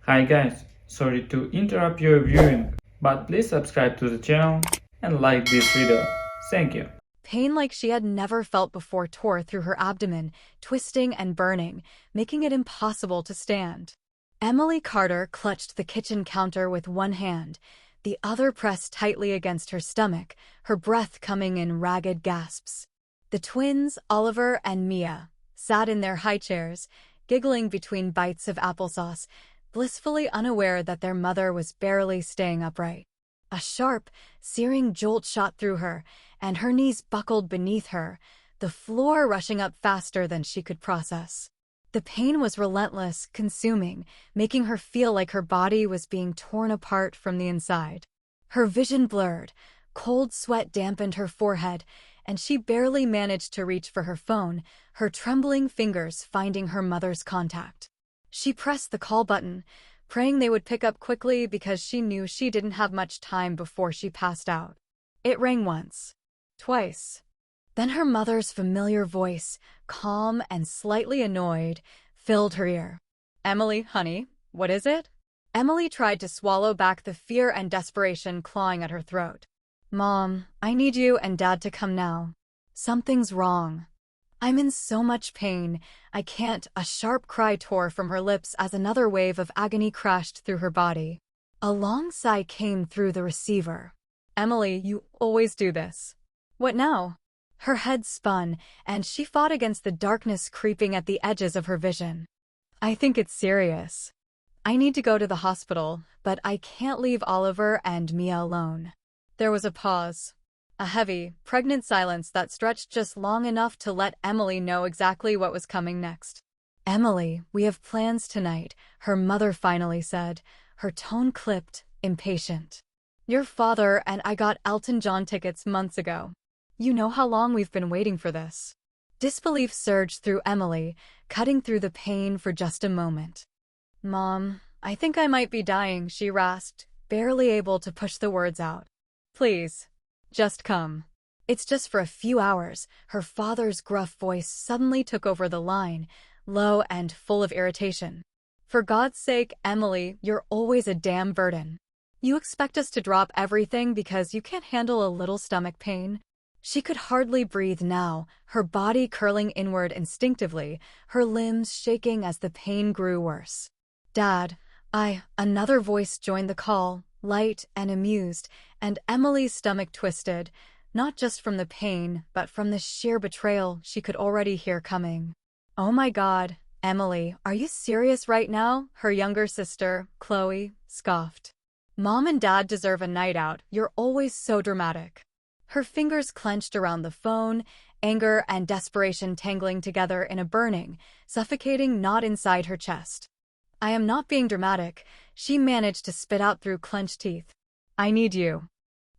Hi guys, sorry to interrupt your viewing, but please subscribe to the channel and like this video. Thank you. Pain like she had never felt before tore through her abdomen, twisting and burning, making it impossible to stand. Emily Carter clutched the kitchen counter with one hand, the other pressed tightly against her stomach, her breath coming in ragged gasps. The twins, Oliver and Mia, sat in their high chairs, giggling between bites of applesauce, blissfully unaware that their mother was barely staying upright. A sharp, searing jolt shot through her, and her knees buckled beneath her, the floor rushing up faster than she could process. The pain was relentless, consuming, making her feel like her body was being torn apart from the inside. Her vision blurred, cold sweat dampened her forehead, and she barely managed to reach for her phone, her trembling fingers finding her mother's contact. She pressed the call button, praying they would pick up quickly because she knew she didn't have much time before she passed out. It rang once, twice. Then her mother's familiar voice, calm and slightly annoyed, filled her ear. "Emily, honey, what is it?" Emily tried to swallow back the fear and desperation clawing at her throat. "Mom, I need you and Dad to come now. Something's wrong. I'm in so much pain, I can't." A sharp cry tore from her lips as another wave of agony crashed through her body. A long sigh came through the receiver. "Emily, you always do this. What now?" Her head spun, and she fought against the darkness creeping at the edges of her vision. "I think it's serious. I need to go to the hospital, but I can't leave Oliver and Mia alone." There was a pause. A heavy, pregnant silence that stretched just long enough to let Emily know exactly what was coming next. "Emily, we have plans tonight," her mother finally said, her tone clipped, impatient. "Your father and I got Elton John tickets months ago. You know how long we've been waiting for this." Disbelief surged through Emily, cutting through the pain for just a moment. "Mom, I think I might be dying," she rasped, barely able to push the words out. "Please, just come." "It's just for a few hours." Her father's gruff voice suddenly took over the line, low and full of irritation. "For God's sake, Emily, you're always a damn burden. You expect us to drop everything because you can't handle a little stomach pain?" She could hardly breathe now, her body curling inward instinctively, her limbs shaking as the pain grew worse. "Dad, Another voice joined the call, light and amused, and Emily's stomach twisted, not just from the pain, but from the sheer betrayal she could already hear coming. "Oh my God, Emily, are you serious right now?" her younger sister, Chloe, scoffed. "Mom and Dad deserve a night out. You're always so dramatic." Her fingers clenched around the phone, anger and desperation tangling together in a burning, suffocating knot inside her chest. "I am not being dramatic," she managed to spit out through clenched teeth. "I need you."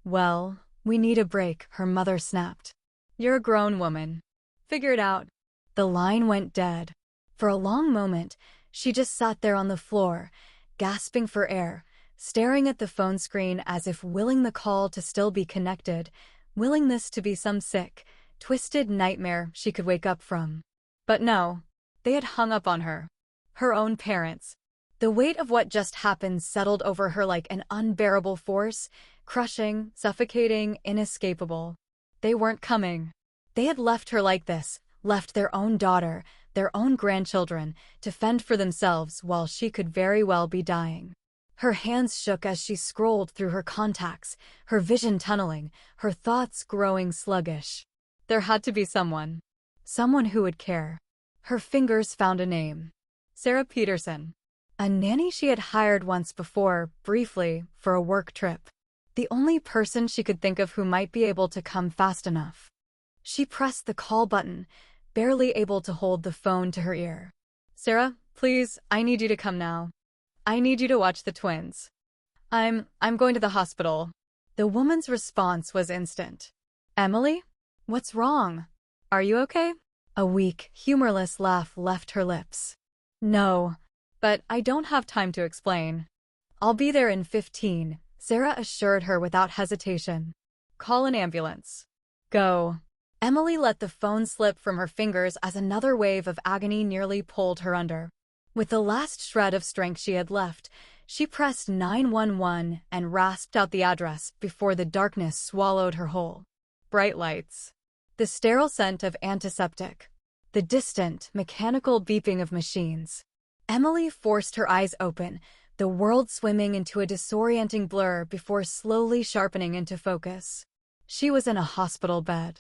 "Well, we need a break," her mother snapped. "You're a grown woman. Figure it out." The line went dead. For a long moment, she just sat there on the floor, gasping for air, staring at the phone screen as if willing the call to still be connected, willing this to be some sick, twisted nightmare she could wake up from. But no, they had hung up on her. Her own parents. The weight of what just happened settled over her like an unbearable force, crushing, suffocating, inescapable. They weren't coming. They had left her like this, left their own daughter, their own grandchildren, to fend for themselves while she could very well be dying. Her hands shook as she scrolled through her contacts, her vision tunneling, her thoughts growing sluggish. There had to be someone. Someone who would care. Her fingers found a name. Sarah Peterson. A nanny she had hired once before, briefly, for a work trip. The only person she could think of who might be able to come fast enough. She pressed the call button, barely able to hold the phone to her ear. "Sarah, please, I need you to come now. I need you to watch the twins. I'm going to the hospital." The woman's response was instant. "Emily? What's wrong? Are you okay?" A weak, humorless laugh left her lips. "No, but I don't have time to explain. I'll be there in 15, Sarah assured her without hesitation. "Call an ambulance. Go." Emily let the phone slip from her fingers as another wave of agony nearly pulled her under. With the last shred of strength she had left, she pressed 911 and rasped out the address before the darkness swallowed her whole. Bright lights. The sterile scent of antiseptic. The distant, mechanical beeping of machines. Emily forced her eyes open, the world swimming into a disorienting blur before slowly sharpening into focus. She was in a hospital bed.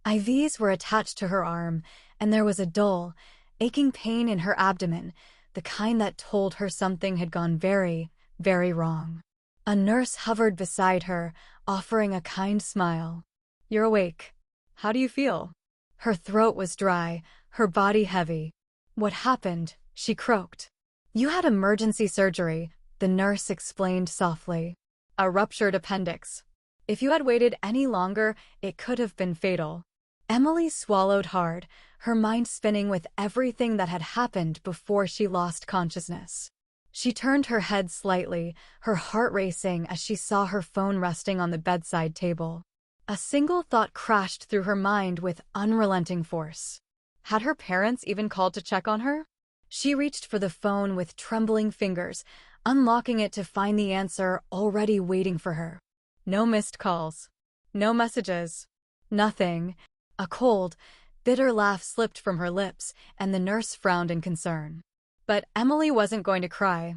IVs were attached to her arm, and there was a dull, aching pain in her abdomen, the kind that told her something had gone very, very wrong. A nurse hovered beside her, offering a kind smile. "You're awake. How do you feel?" Her throat was dry, her body heavy. "What happened?" she croaked. "You had emergency surgery," the nurse explained softly. "A ruptured appendix. If you had waited any longer, it could have been fatal." Emily swallowed hard, her mind spinning with everything that had happened before she lost consciousness. She turned her head slightly, her heart racing as she saw her phone resting on the bedside table. A single thought crashed through her mind with unrelenting force. Had her parents even called to check on her? She reached for the phone with trembling fingers, unlocking it to find the answer already waiting for her. No missed calls. No messages. Nothing. A cold, bitter laugh slipped from her lips, and the nurse frowned in concern. But Emily wasn't going to cry.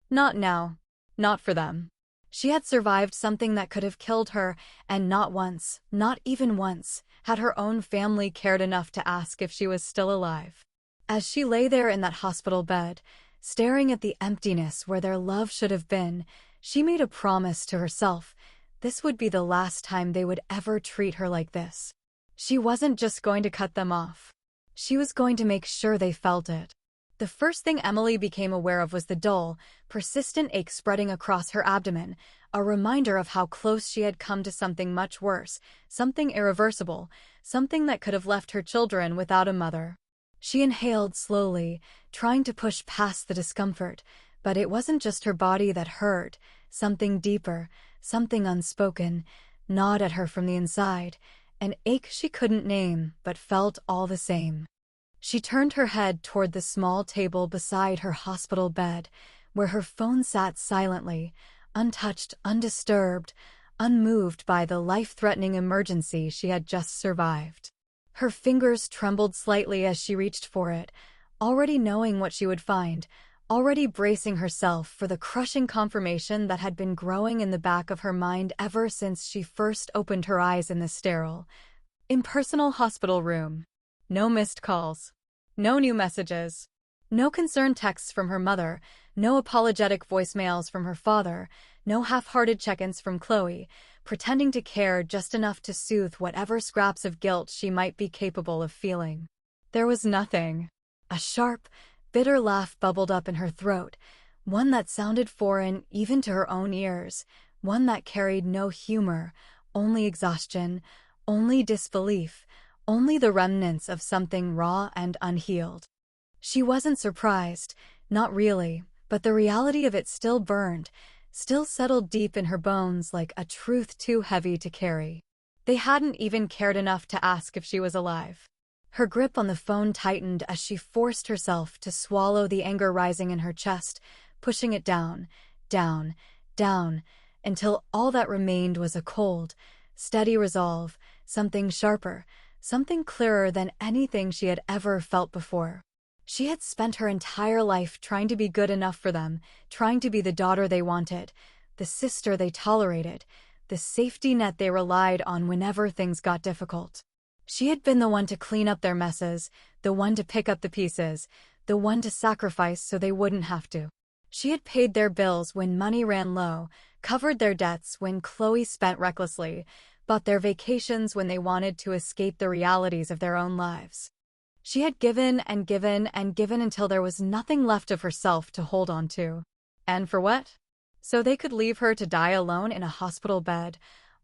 Not now. Not for them. She had survived something that could have killed her, and not once, not even once, had her own family cared enough to ask if she was still alive. As she lay there in that hospital bed, staring at the emptiness where their love should have been, she made a promise to herself. This would be the last time they would ever treat her like this. She wasn't just going to cut them off. She was going to make sure they felt it. The first thing Emily became aware of was the dull, persistent ache spreading across her abdomen, a reminder of how close she had come to something much worse, something irreversible, something that could have left her children without a mother. She inhaled slowly, trying to push past the discomfort, but it wasn't just her body that hurt. Something deeper, something unspoken, gnawed at her from the inside, an ache she couldn't name but felt all the same. She turned her head toward the small table beside her hospital bed, where her phone sat silently, untouched, undisturbed, unmoved by the life-threatening emergency she had just survived. Her fingers trembled slightly as she reached for it, already knowing what she would find, already bracing herself for the crushing confirmation that had been growing in the back of her mind ever since she first opened her eyes in the sterile, impersonal hospital room. No missed calls. No new messages. No concerned texts from her mother. No apologetic voicemails from her father. No half-hearted check-ins from Chloe, pretending to care just enough to soothe whatever scraps of guilt she might be capable of feeling. There was nothing. A sharp, bitter laugh bubbled up in her throat, one that sounded foreign even to her own ears, one that carried no humor, only exhaustion, only disbelief, only the remnants of something raw and unhealed. She wasn't surprised, not really, but the reality of it still burned, still settled deep in her bones like a truth too heavy to carry. They hadn't even cared enough to ask if she was alive. Her grip on the phone tightened as she forced herself to swallow the anger rising in her chest, pushing it down, down, down, until all that remained was a cold, steady resolve, something sharper, something clearer than anything she had ever felt before. She had spent her entire life trying to be good enough for them, trying to be the daughter they wanted, the sister they tolerated, the safety net they relied on whenever things got difficult. She had been the one to clean up their messes, the one to pick up the pieces, the one to sacrifice so they wouldn't have to. She had paid their bills when money ran low, covered their debts when Chloe spent recklessly, bought their vacations when they wanted to escape the realities of their own lives. She had given and given and given until there was nothing left of herself to hold on to. And for what? So they could leave her to die alone in a hospital bed,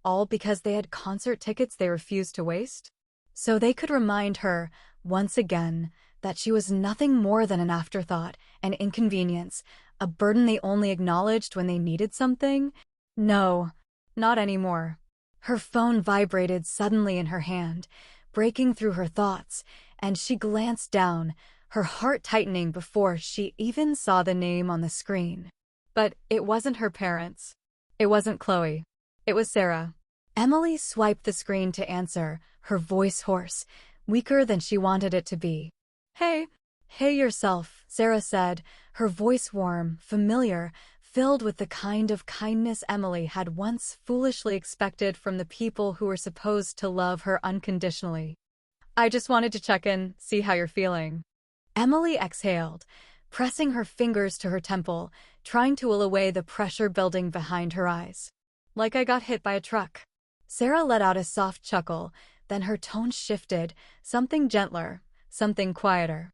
all because they had concert tickets they refused to waste? So they could remind her, once again, that she was nothing more than an afterthought, an inconvenience, a burden they only acknowledged when they needed something? No, not anymore. Her phone vibrated suddenly in her hand, breaking through her thoughts, and she glanced down, her heart tightening before she even saw the name on the screen. But it wasn't her parents. It wasn't Chloe. It was Sarah. Emily swiped the screen to answer, her voice hoarse, weaker than she wanted it to be. Hey. Hey yourself, Sarah said, her voice warm, familiar, filled with the kind of kindness Emily had once foolishly expected from the people who were supposed to love her unconditionally. I just wanted to check in, see how you're feeling. Emily exhaled, pressing her fingers to her temple, trying to will away the pressure building behind her eyes. Like I got hit by a truck. Sarah let out a soft chuckle, then her tone shifted, something gentler, something quieter.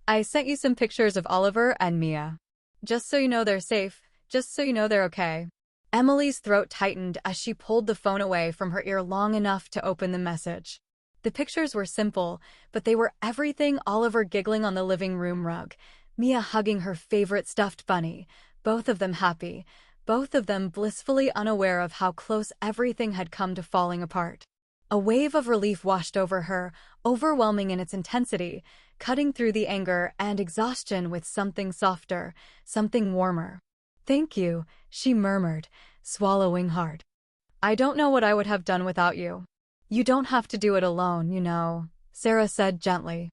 I sent you some pictures of Oliver and Mia. Just so you know they're safe, just so you know they're okay. Emily's throat tightened as she pulled the phone away from her ear long enough to open the message. The pictures were simple, but they were everything: Oliver giggling on the living room rug, Mia hugging her favorite stuffed bunny, both of them happy, both of them blissfully unaware of how close everything had come to falling apart. A wave of relief washed over her, overwhelming in its intensity, cutting through the anger and exhaustion with something softer, something warmer. Thank you, she murmured, swallowing hard. I don't know what I would have done without you. You don't have to do it alone, you know, Sarah said gently.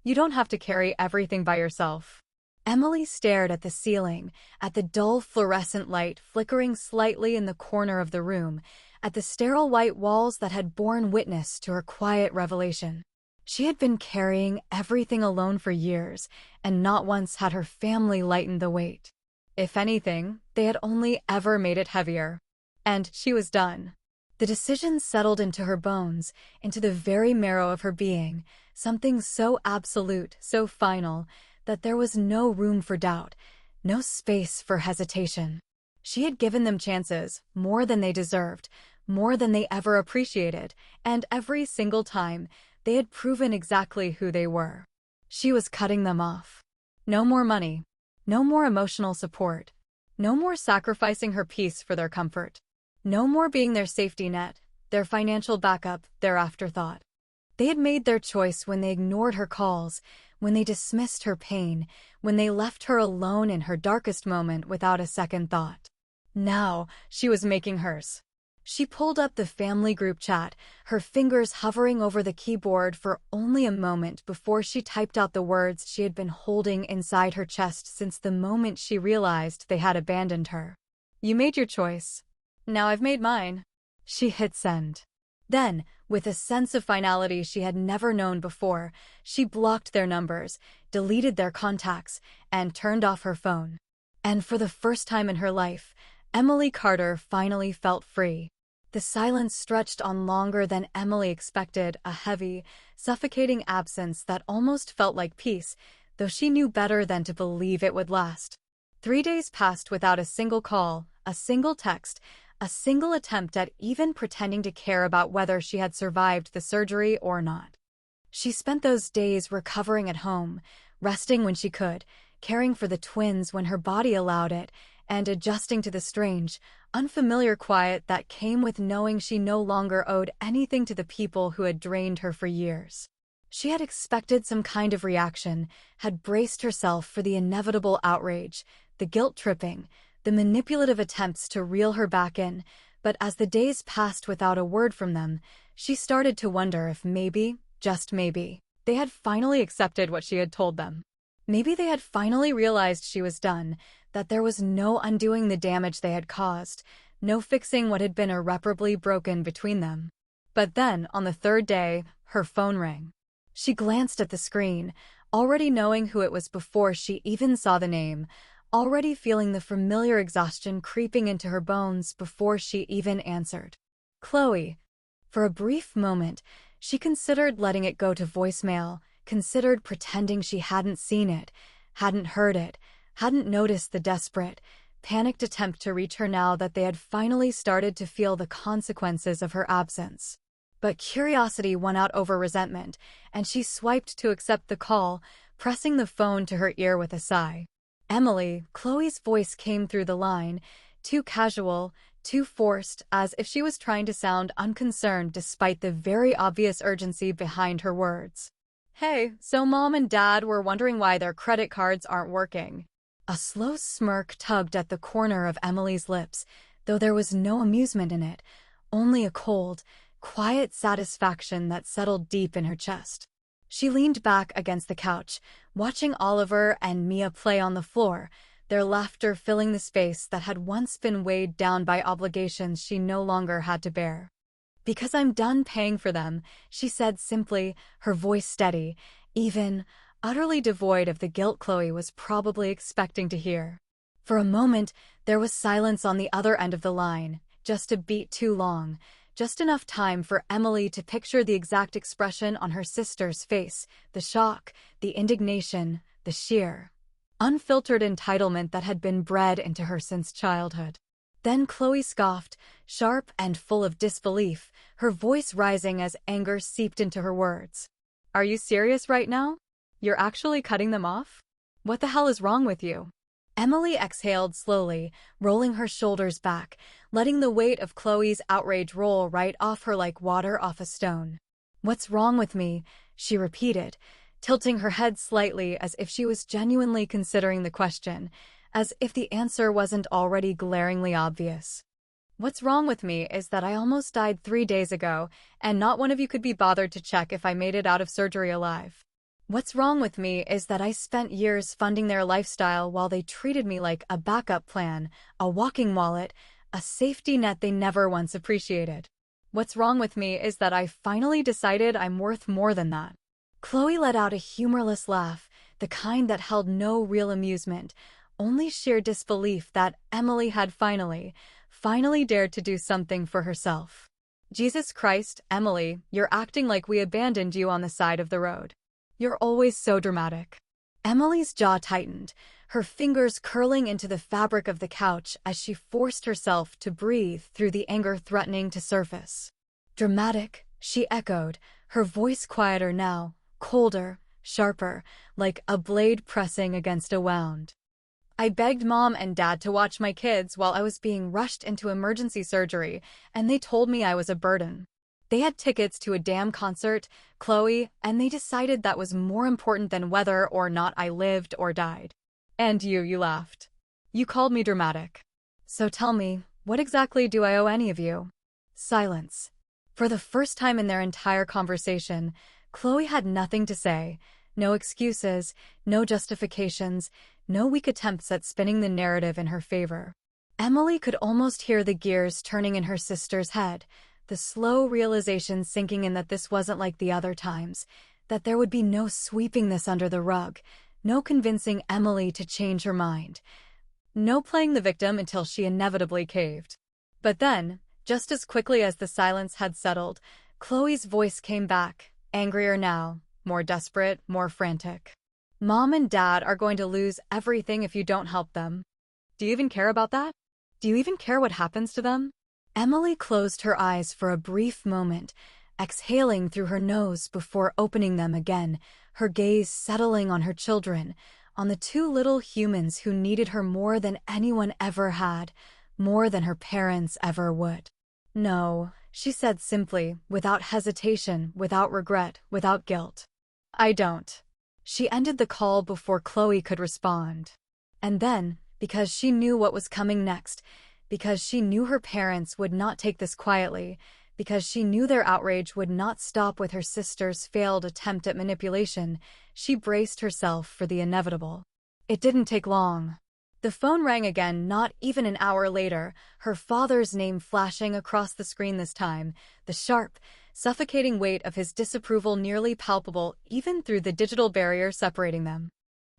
You don't have to carry everything by yourself. Emily stared at the ceiling, at the dull fluorescent light flickering slightly in the corner of the room, at the sterile white walls that had borne witness to her quiet revelation. She had been carrying everything alone for years, and not once had her family lightened the weight. If anything, they had only ever made it heavier. And she was done. The decision settled into her bones, into the very marrow of her being, something so absolute, so final, that there was no room for doubt, no space for hesitation. She had given them chances, more than they deserved, more than they ever appreciated, and every single time, they had proven exactly who they were. She was cutting them off. No more money. No more emotional support. No more sacrificing her peace for their comfort. No more being their safety net, their financial backup, their afterthought. They had made their choice when they ignored her calls, when they dismissed her pain, when they left her alone in her darkest moment without a second thought. Now, she was making hers. She pulled up the family group chat, her fingers hovering over the keyboard for only a moment before she typed out the words she had been holding inside her chest since the moment she realized they had abandoned her. You made your choice. Now I've made mine. She hit send. Then, with a sense of finality she had never known before, she blocked their numbers, deleted their contacts, and turned off her phone. And for the first time in her life, Emily Carter finally felt free. The silence stretched on longer than Emily expected, a heavy, suffocating absence that almost felt like peace, though she knew better than to believe it would last. 3 days passed without a single call, a single text, a single attempt at even pretending to care about whether she had survived the surgery or not. She spent those days recovering at home, resting when she could, caring for the twins when her body allowed it, and adjusting to the strange, unfamiliar quiet that came with knowing she no longer owed anything to the people who had drained her for years. She had expected some kind of reaction, had braced herself for the inevitable outrage, the guilt-tripping, the manipulative attempts to reel her back in, but as the days passed without a word from them, she started to wonder if maybe, just maybe, they had finally accepted what she had told them. Maybe they had finally realized she was done, that there was no undoing the damage they had caused, no fixing what had been irreparably broken between them. But then, on the 3rd day, her phone rang. She glanced at the screen, already knowing who it was before she even saw the name, already feeling the familiar exhaustion creeping into her bones before she even answered. Chloe. For a brief moment, she considered letting it go to voicemail, considered pretending she hadn't seen it, hadn't heard it, hadn't noticed the desperate, panicked attempt to reach her now that they had finally started to feel the consequences of her absence. But curiosity won out over resentment, and she swiped to accept the call, pressing the phone to her ear with a sigh. Emily, Chloe's voice came through the line, too casual, too forced, as if she was trying to sound unconcerned despite the very obvious urgency behind her words. Hey, so Mom and Dad were wondering why their credit cards aren't working. A slow smirk tugged at the corner of Emily's lips, though there was no amusement in it, only a cold, quiet satisfaction that settled deep in her chest. She leaned back against the couch, watching Oliver and Mia play on the floor, their laughter filling the space that had once been weighed down by obligations she no longer had to bear. "Because I'm done paying for them," she said simply, her voice steady, even, utterly devoid of the guilt Chloe was probably expecting to hear. For a moment, there was silence on the other end of the line, just a beat too long, just enough time for Emily to picture the exact expression on her sister's face, the shock, the indignation, the sheer, unfiltered entitlement that had been bred into her since childhood. Then Chloe scoffed, sharp and full of disbelief, her voice rising as anger seeped into her words. "Are you serious right now? You're actually cutting them off? What the hell is wrong with you?" Emily exhaled slowly, rolling her shoulders back, letting the weight of Chloe's outrage roll right off her like water off a stone. "What's wrong with me?" she repeated, tilting her head slightly as if she was genuinely considering the question, as if the answer wasn't already glaringly obvious. "What's wrong with me is that I almost died 3 days ago, and not one of you could be bothered to check if I made it out of surgery alive. What's wrong with me is that I spent years funding their lifestyle while they treated me like a backup plan, a walking wallet, a safety net they never once appreciated. What's wrong with me is that I finally decided I'm worth more than that." Chloe let out a humorless laugh, the kind that held no real amusement, only sheer disbelief that Emily had finally dared to do something for herself. "Jesus Christ, Emily, you're acting like we abandoned you on the side of the road. You're always so dramatic." Emily's jaw tightened, her fingers curling into the fabric of the couch as she forced herself to breathe through the anger threatening to surface. "Dramatic," she echoed, her voice quieter now, colder, sharper, like a blade pressing against a wound. "I begged Mom and Dad to watch my kids while I was being rushed into emergency surgery, and they told me I was a burden. They had tickets to a damn concert, Chloe, and they decided that was more important than whether or not I lived or died. And you laughed. You called me dramatic. So tell me, what exactly do I owe any of you?" Silence. For the first time in their entire conversation, Chloe had nothing to say, no excuses, no justifications, no weak attempts at spinning the narrative in her favor. Emily could almost hear the gears turning in her sister's head, the slow realization sinking in that this wasn't like the other times, that there would be no sweeping this under the rug, no convincing Emily to change her mind, no playing the victim until she inevitably caved. But then, just as quickly as the silence had settled, Chloe's voice came back, angrier now, more desperate, more frantic. "Mom and Dad are going to lose everything if you don't help them. Do you even care about that? Do you even care what happens to them?" Emily closed her eyes for a brief moment, exhaling through her nose before opening them again, her gaze settling on her children, on the two little humans who needed her more than anyone ever had, more than her parents ever would. "No," she said simply, without hesitation, without regret, without guilt. "I don't." She ended the call before Chloe could respond. And then, because she knew what was coming next, because she knew her parents would not take this quietly, because she knew their outrage would not stop with her sister's failed attempt at manipulation, she braced herself for the inevitable. It didn't take long. The phone rang again not even an hour later, her father's name flashing across the screen this time, the sharp, suffocating weight of his disapproval nearly palpable even through the digital barrier separating them.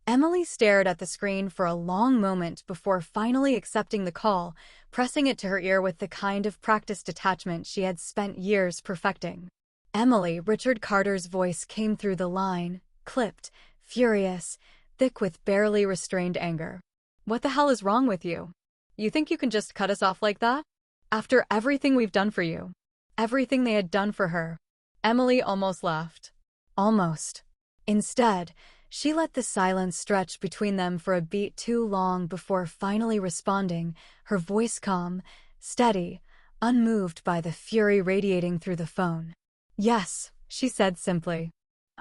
Emily stared at the screen for a long moment before finally accepting the call, pressing it to her ear with the kind of practiced detachment she had spent years perfecting. "Emily," Richard Carter's voice came through the line, clipped, furious, thick with barely restrained anger. "What the hell is wrong with you? You think you can just cut us off like that? After everything we've done for you?" Everything they had done for her. Emily almost laughed. Almost. Instead, she let the silence stretch between them for a beat too long before finally responding, her voice calm, steady, unmoved by the fury radiating through the phone. "Yes," she said simply.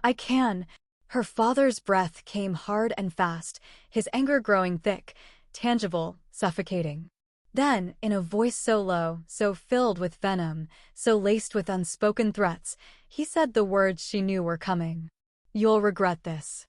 I can. Her father's breath came hard and fast, his anger growing thick, tangible, suffocating. Then, in a voice so low, so filled with venom, so laced with unspoken threats, he said the words she knew were coming. You'll regret this.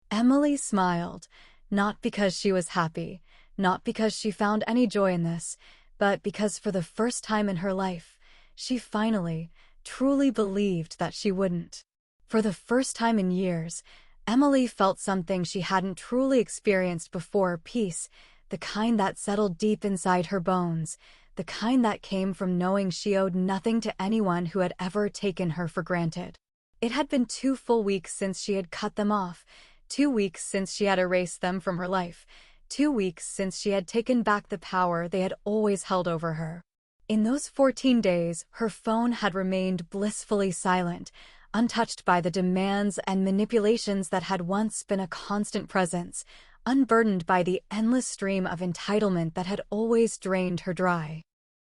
Emily smiled, not because she was happy, not because she found any joy in this, but because for the first time in her life, she finally, truly believed that she wouldn't. For the first time in years, Emily felt something she hadn't truly experienced before: peace, the kind that settled deep inside her bones, the kind that came from knowing she owed nothing to anyone who had ever taken her for granted. It had been 2 full weeks since she had cut them off, 2 weeks since she had erased them from her life, 2 weeks since she had taken back the power they had always held over her. In those 14 days, her phone had remained blissfully silent, untouched by the demands and manipulations that had once been a constant presence, unburdened by the endless stream of entitlement that had always drained her dry.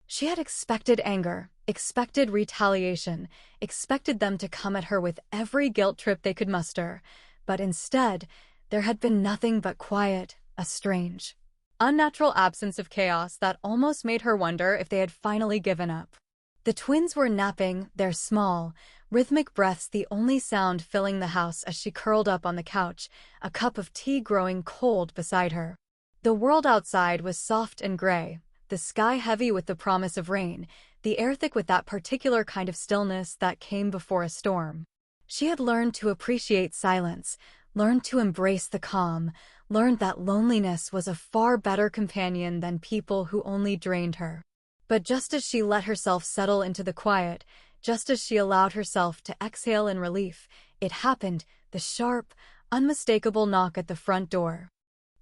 She had expected anger, expected retaliation, expected them to come at her with every guilt trip they could muster, but instead, there had been nothing but quiet, a strange, unnatural absence of chaos that almost made her wonder if they had finally given up. The twins were napping, their small, rhythmic breaths the only sound filling the house as she curled up on the couch, a cup of tea growing cold beside her. The world outside was soft and gray, the sky heavy with the promise of rain, the air thick with that particular kind of stillness that came before a storm. She had learned to appreciate silence, learned to embrace the calm, learned that loneliness was a far better companion than people who only drained her. But just as she let herself settle into the quiet, just as she allowed herself to exhale in relief, it happened, the sharp, unmistakable knock at the front door.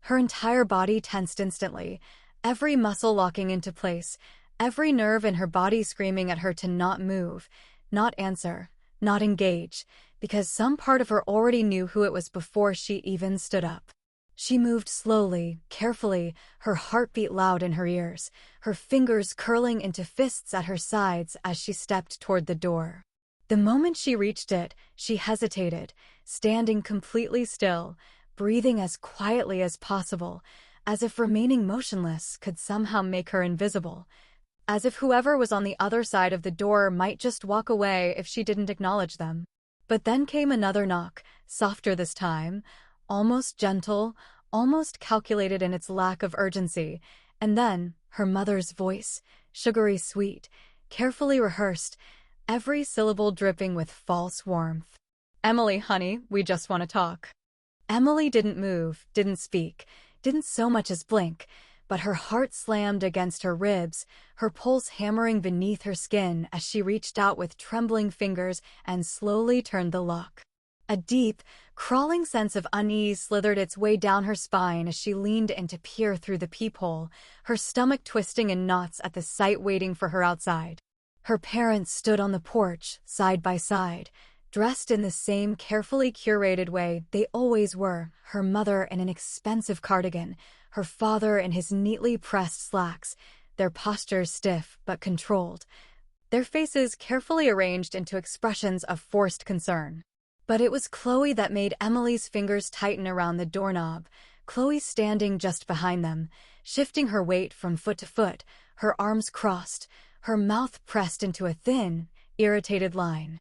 Her entire body tensed instantly, every muscle locking into place, every nerve in her body screaming at her to not move, not answer, not engage, because some part of her already knew who it was before she even stood up. She moved slowly, carefully, her heartbeat loud in her ears, her fingers curling into fists at her sides as she stepped toward the door. The moment she reached it, she hesitated, standing completely still, breathing as quietly as possible, as if remaining motionless could somehow make her invisible, as if whoever was on the other side of the door might just walk away if she didn't acknowledge them. But then came another knock, softer this time, almost gentle, almost calculated in its lack of urgency, and then her mother's voice, sugary sweet, carefully rehearsed, every syllable dripping with false warmth. "Emily, honey, we just want to talk." Emily didn't move, didn't speak, didn't so much as blink, but her heart slammed against her ribs, her pulse hammering beneath her skin as she reached out with trembling fingers and slowly turned the lock. A deep, crawling sense of unease slithered its way down her spine as she leaned in to peer through the peephole, her stomach twisting in knots at the sight waiting for her outside. Her parents stood on the porch, side by side, dressed in the same carefully curated way they always were, her mother in an expensive cardigan, her father in his neatly pressed slacks, their postures stiff but controlled, their faces carefully arranged into expressions of forced concern. But it was Chloe that made Emily's fingers tighten around the doorknob, Chloe standing just behind them, shifting her weight from foot to foot, her arms crossed, her mouth pressed into a thin, irritated line.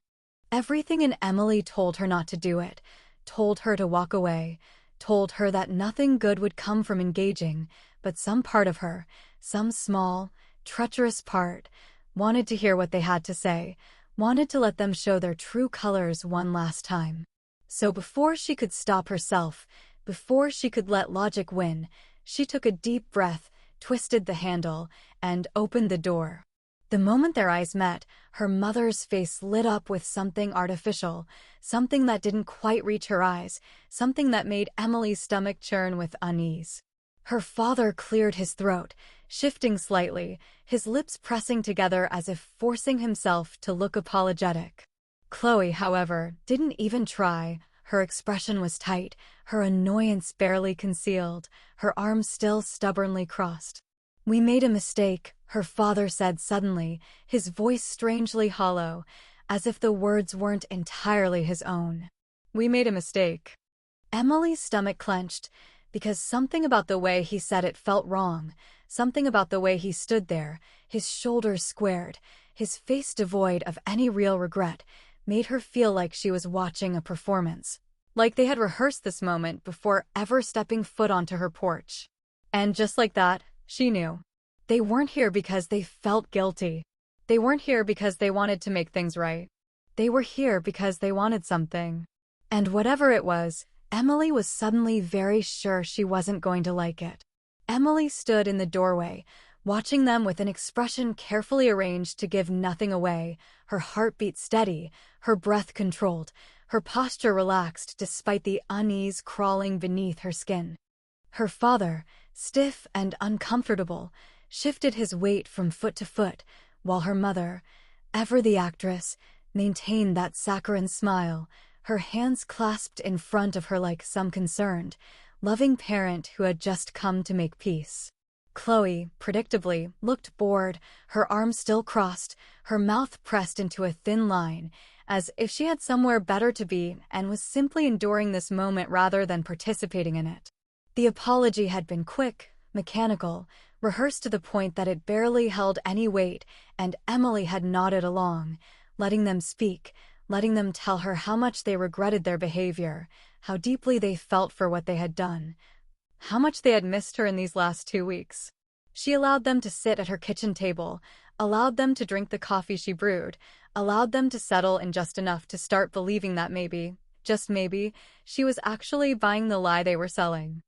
Everything in Emily told her not to do it, told her to walk away, told her that nothing good would come from engaging, but some part of her, some small, treacherous part, wanted to hear what they had to say, wanted to let them show their true colors one last time. So before she could stop herself, before she could let logic win, she took a deep breath, twisted the handle, and opened the door. The moment their eyes met, her mother's face lit up with something artificial, something that didn't quite reach her eyes, something that made Emily's stomach churn with unease. Her father cleared his throat, shifting slightly, his lips pressing together as if forcing himself to look apologetic. Chloe, however, didn't even try. Her expression was tight, her annoyance barely concealed, her arms still stubbornly crossed. "We made a mistake," her father said suddenly, his voice strangely hollow, as if the words weren't entirely his own. We made a mistake." Emily's stomach clenched because something about the way he said it felt wrong, something about the way he stood there, his shoulders squared, his face devoid of any real regret, made her feel like she was watching a performance. Like they had rehearsed this moment before ever stepping foot onto her porch. And just like that, she knew. They weren't here because they felt guilty. They weren't here because they wanted to make things right. They were here because they wanted something. And whatever it was, Emily was suddenly very sure she wasn't going to like it. Emily stood in the doorway, watching them with an expression carefully arranged to give nothing away, her heartbeat steady, her breath controlled, her posture relaxed despite the unease crawling beneath her skin. Her father, stiff and uncomfortable, shifted his weight from foot to foot, while her mother, ever the actress, maintained that saccharine smile, her hands clasped in front of her like some concerned, loving parent who had just come to make peace. Chloe, predictably, looked bored, her arms still crossed, her mouth pressed into a thin line, as if she had somewhere better to be and was simply enduring this moment rather than participating in it. The apology had been quick, mechanical, rehearsed to the point that it barely held any weight, and Emily had nodded along, letting them speak, letting them tell her how much they regretted their behavior, how deeply they felt for what they had done, how much they had missed her in these last 2 weeks. She allowed them to sit at her kitchen table, allowed them to drink the coffee she brewed, allowed them to settle in just enough to start believing that maybe, just maybe, she was actually buying the lie they were selling.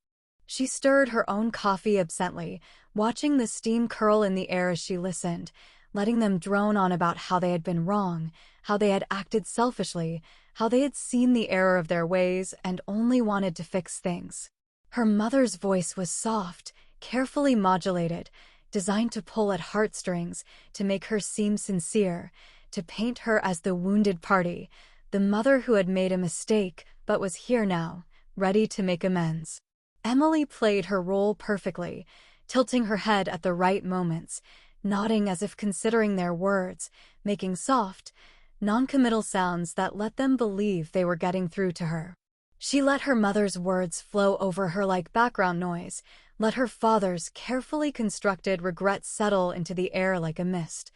She stirred her own coffee absently, watching the steam curl in the air as she listened, letting them drone on about how they had been wrong, how they had acted selfishly, how they had seen the error of their ways and only wanted to fix things. Her mother's voice was soft, carefully modulated, designed to pull at heartstrings, to make her seem sincere, to paint her as the wounded party, the mother who had made a mistake but was here now, ready to make amends. Emily played her role perfectly, tilting her head at the right moments, nodding as if considering their words, making soft, non-committal sounds that let them believe they were getting through to her. She let her mother's words flow over her like background noise, let her father's carefully constructed regrets settle into the air like a mist.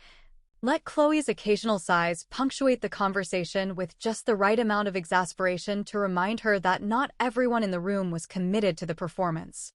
Let Chloe's occasional sighs punctuate the conversation with just the right amount of exasperation to remind her that not everyone in the room was committed to the performance.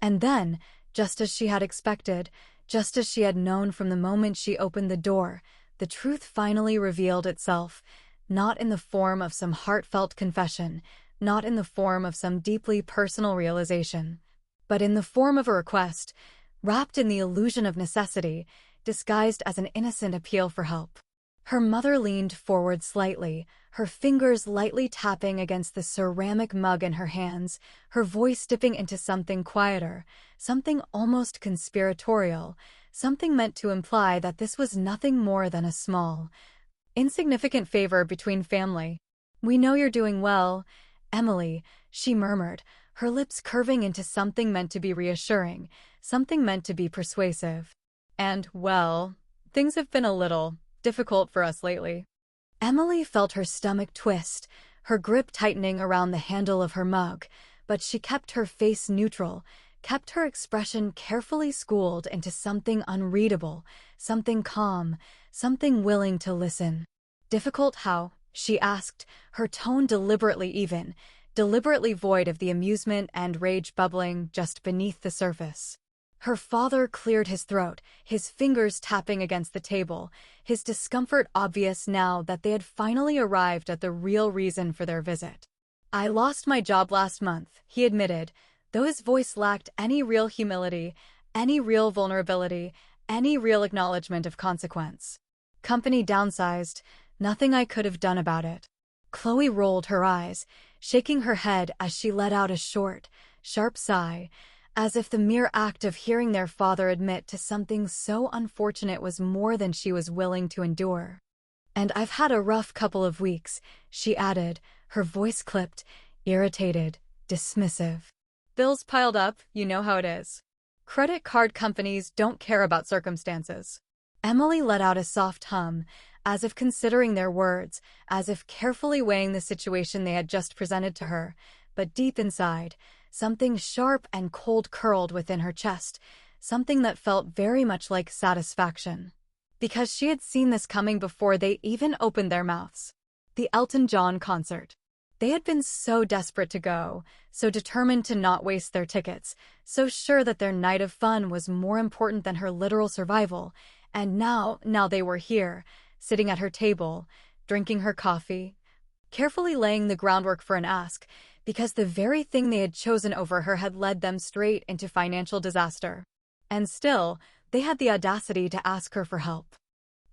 And then, just as she had expected, just as she had known from the moment she opened the door, the truth finally revealed itself, not in the form of some heartfelt confession, not in the form of some deeply personal realization, but in the form of a request, wrapped in the illusion of necessity, disguised as an innocent appeal for help. Her mother leaned forward slightly, her fingers lightly tapping against the ceramic mug in her hands, her voice dipping into something quieter, something almost conspiratorial, something meant to imply that this was nothing more than a small, insignificant favor between family. "We know you're doing well, Emily," she murmured, her lips curving into something meant to be reassuring, something meant to be persuasive. "And, well, things have been a little difficult for us lately." Emily felt her stomach twist, her grip tightening around the handle of her mug, but she kept her face neutral, kept her expression carefully schooled into something unreadable, something calm, something willing to listen. "Difficult how?" she asked, her tone deliberately even, deliberately void of the amusement and rage bubbling just beneath the surface. Her father cleared his throat, his fingers tapping against the table, his discomfort obvious now that they had finally arrived at the real reason for their visit. "I lost my job last month," he admitted, though his voice lacked any real humility, any real vulnerability, any real acknowledgement of consequence. "Company downsized, nothing I could have done about it." Chloe rolled her eyes, shaking her head as she let out a short, sharp sigh, as if the mere act of hearing their father admit to something so unfortunate was more than she was willing to endure. "And I've had a rough couple of weeks," she added, her voice clipped, irritated, dismissive. "Bills piled up, you know how it is. Credit card companies don't care about circumstances." Emily let out a soft hum, as if considering their words, as if carefully weighing the situation they had just presented to her. But deep inside, something sharp and cold curled within her chest, something that felt very much like satisfaction. Because she had seen this coming before they even opened their mouths. The Elton John concert. They had been so desperate to go, so determined to not waste their tickets, so sure that their night of fun was more important than her literal survival, and now they were here, sitting at her table, drinking her coffee, carefully laying the groundwork for an ask, because the very thing they had chosen over her had led them straight into financial disaster. And still, they had the audacity to ask her for help.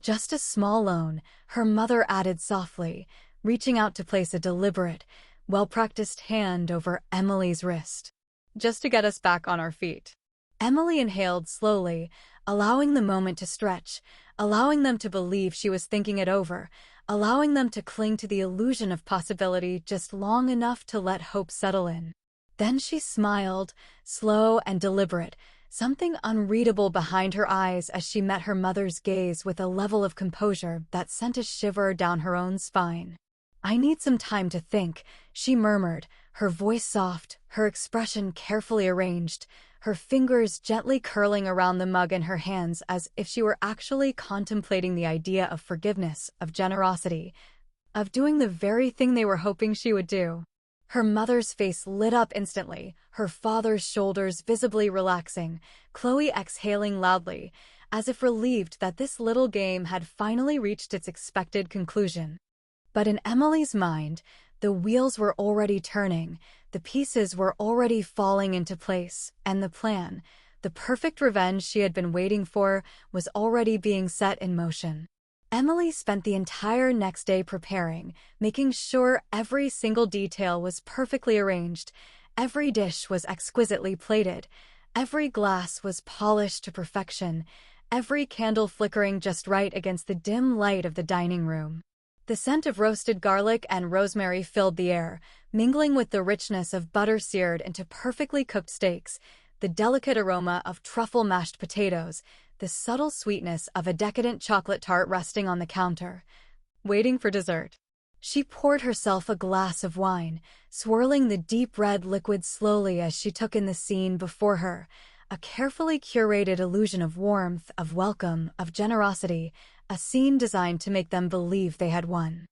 Just a small loan, her mother added softly, reaching out to place a deliberate, well-practiced hand over Emily's wrist. Just to get us back on our feet. Emily inhaled slowly, allowing the moment to stretch, allowing them to believe she was thinking it over, allowing them to cling to the illusion of possibility just long enough to let hope settle in. Then she smiled, slow and deliberate, something unreadable behind her eyes as she met her mother's gaze with a level of composure that sent a shiver down her own spine. "I need some time to think," she murmured, her voice soft, her expression carefully arranged, her fingers gently curling around the mug in her hands as if she were actually contemplating the idea of forgiveness, of generosity, of doing the very thing they were hoping she would do. Her mother's face lit up instantly, her father's shoulders visibly relaxing, Chloe exhaling loudly, as if relieved that this little game had finally reached its expected conclusion. But in Emily's mind, the wheels were already turning, the pieces were already falling into place, and the plan, the perfect revenge she had been waiting for, was already being set in motion. Emily spent the entire next day preparing, making sure every single detail was perfectly arranged, every dish was exquisitely plated, every glass was polished to perfection, every candle flickering just right against the dim light of the dining room. The scent of roasted garlic and rosemary filled the air, mingling with the richness of butter seared into perfectly cooked steaks, the delicate aroma of truffle mashed potatoes, the subtle sweetness of a decadent chocolate tart resting on the counter. Waiting for dessert. She poured herself a glass of wine, swirling the deep red liquid slowly as she took in the scene before her, a carefully curated illusion of warmth, of welcome, of generosity, a scene designed to make them believe they had won.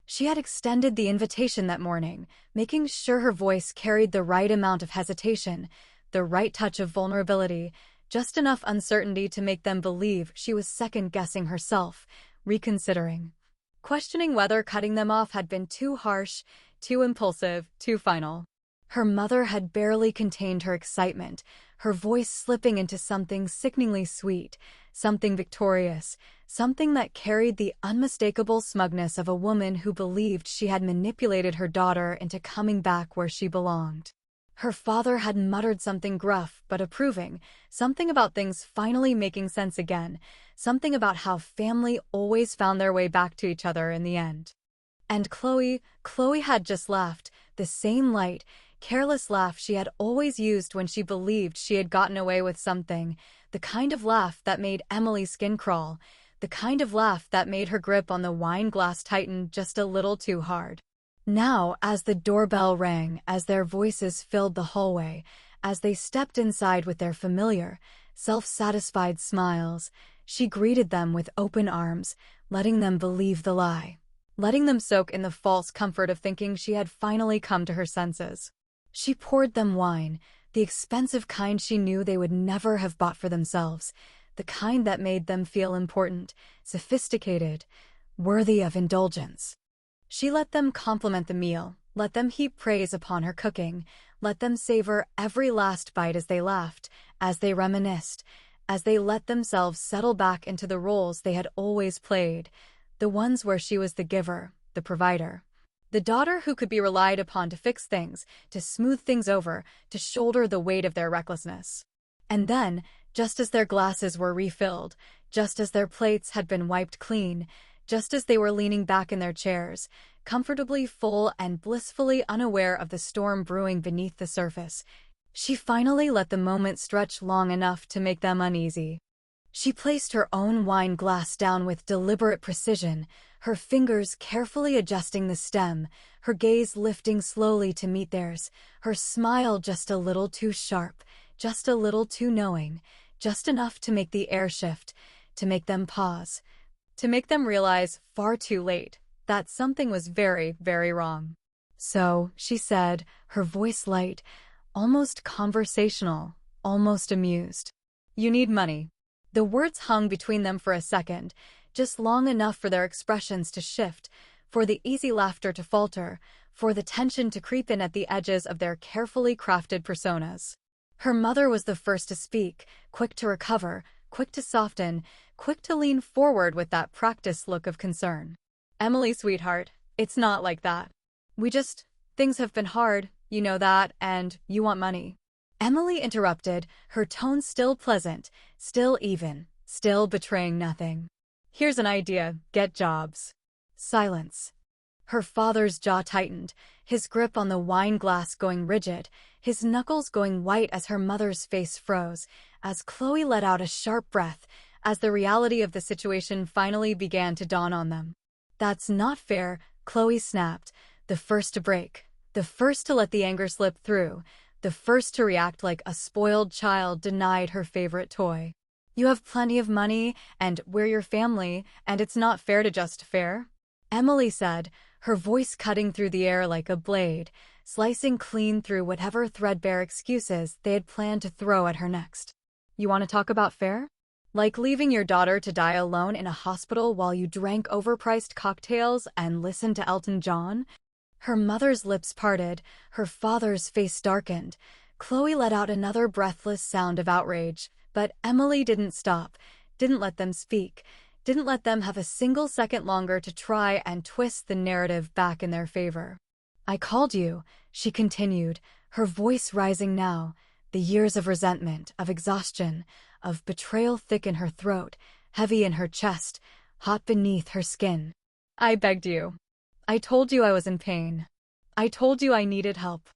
She had extended the invitation that morning, making sure her voice carried the right amount of hesitation, the right touch of vulnerability, just enough uncertainty to make them believe she was second-guessing herself, reconsidering, questioning whether cutting them off had been too harsh, too impulsive, too final. Her mother had barely contained her excitement, her voice slipping into something sickeningly sweet, something victorious, something that carried the unmistakable smugness of a woman who believed she had manipulated her daughter into coming back where she belonged. Her father had muttered something gruff but approving, something about things finally making sense again, something about how family always found their way back to each other in the end. And Chloe had just laughed, the same light, careless laugh she had always used when she believed she had gotten away with something, the kind of laugh that made Emily's skin crawl, the kind of laugh that made her grip on the wine glass tighten just a little too hard. Now, as the doorbell rang, as their voices filled the hallway, as they stepped inside with their familiar, self-satisfied smiles, she greeted them with open arms, letting them believe the lie, letting them soak in the false comfort of thinking she had finally come to her senses. She poured them wine, the expensive kind she knew they would never have bought for themselves, the kind that made them feel important, sophisticated, worthy of indulgence. She let them compliment the meal, let them heap praise upon her cooking, let them savor every last bite as they laughed, as they reminisced, as they let themselves settle back into the roles they had always played, the ones where she was the giver, the provider. The daughter who could be relied upon to fix things, to smooth things over, to shoulder the weight of their recklessness. And then, just as their glasses were refilled, just as their plates had been wiped clean, just as they were leaning back in their chairs, comfortably full and blissfully unaware of the storm brewing beneath the surface, she finally let the moment stretch long enough to make them uneasy. She placed her own wine glass down with deliberate precision, her fingers carefully adjusting the stem, her gaze lifting slowly to meet theirs, her smile just a little too sharp, just a little too knowing, just enough to make the air shift, to make them pause, to make them realize far too late that something was very, very wrong. So, she said, her voice light, almost conversational, almost amused. You need money. The words hung between them for a second, just long enough for their expressions to shift, for the easy laughter to falter, for the tension to creep in at the edges of their carefully crafted personas. Her mother was the first to speak, quick to recover, quick to soften, quick to lean forward with that practiced look of concern. Emily, sweetheart, it's not like that. Things have been hard, you know that, and you want money. Emily interrupted, her tone still pleasant, still even, still betraying nothing. Here's an idea, get jobs. Silence. Her father's jaw tightened, his grip on the wine glass going rigid, his knuckles going white as her mother's face froze, as Chloe let out a sharp breath, as the reality of the situation finally began to dawn on them. That's not fair, Chloe snapped, the first to break, the first to let the anger slip through, the first to react like a spoiled child denied her favorite toy. You have plenty of money, and we're your family, and it's not fair to just fair? Emily said, her voice cutting through the air like a blade, slicing clean through whatever threadbare excuses they had planned to throw at her next. You want to talk about fair? Like leaving your daughter to die alone in a hospital while you drank overpriced cocktails and listened to Elton John? Her mother's lips parted, her father's face darkened. Chloe let out another breathless sound of outrage, but Emily didn't stop, didn't let them speak, didn't let them have a single second longer to try and twist the narrative back in their favor. I called you, she continued, her voice rising now, the years of resentment, of exhaustion, of betrayal thick in her throat, heavy in her chest, hot beneath her skin. I begged you. I told you I was in pain. I told you I needed help.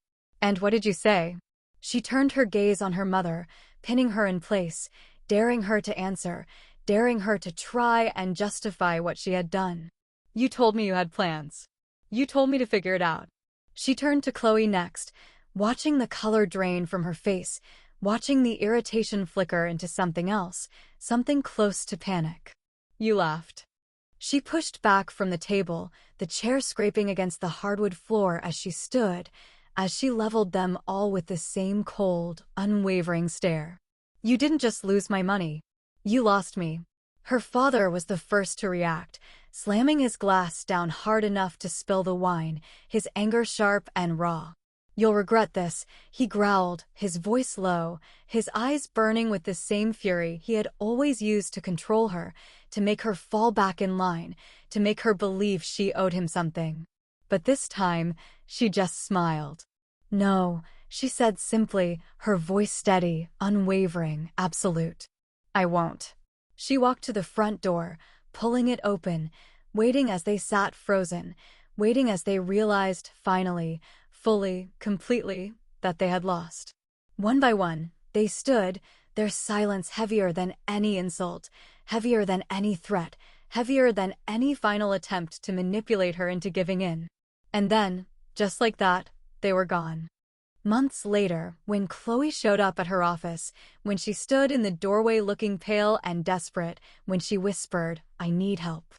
And what did you say? She turned her gaze on her mother, pinning her in place, daring her to answer, daring her to try and justify what she had done. You told me you had plans. You told me to figure it out. She turned to Chloe next, watching the color drain from her face, watching the irritation flicker into something else, something close to panic. You laughed. She pushed back from the table, the chair scraping against the hardwood floor as she stood, as she leveled them all with the same cold, unwavering stare. You didn't just lose my money. You lost me. Her father was the first to react, slamming his glass down hard enough to spill the wine, his anger sharp and raw. You'll regret this, he growled, his voice low, his eyes burning with the same fury he had always used to control her, to make her fall back in line, to make her believe she owed him something. But this time, she just smiled. No, she said simply, her voice steady, unwavering, absolute. I won't. She walked to the front door, pulling it open, waiting as they sat frozen, waiting as they realized, finally, fully, completely, that they had lost. One by one, they stood, their silence heavier than any insult, heavier than any threat, heavier than any final attempt to manipulate her into giving in. And then, just like that, they were gone. Months later, when Chloe showed up at her office, when she stood in the doorway looking pale and desperate, when she whispered, I need help.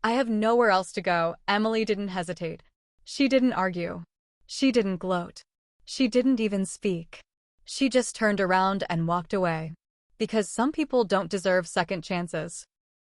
I have nowhere else to go, Emily didn't hesitate. She didn't argue. She didn't gloat. She didn't even speak. She just turned around and walked away. Because some people don't deserve second chances.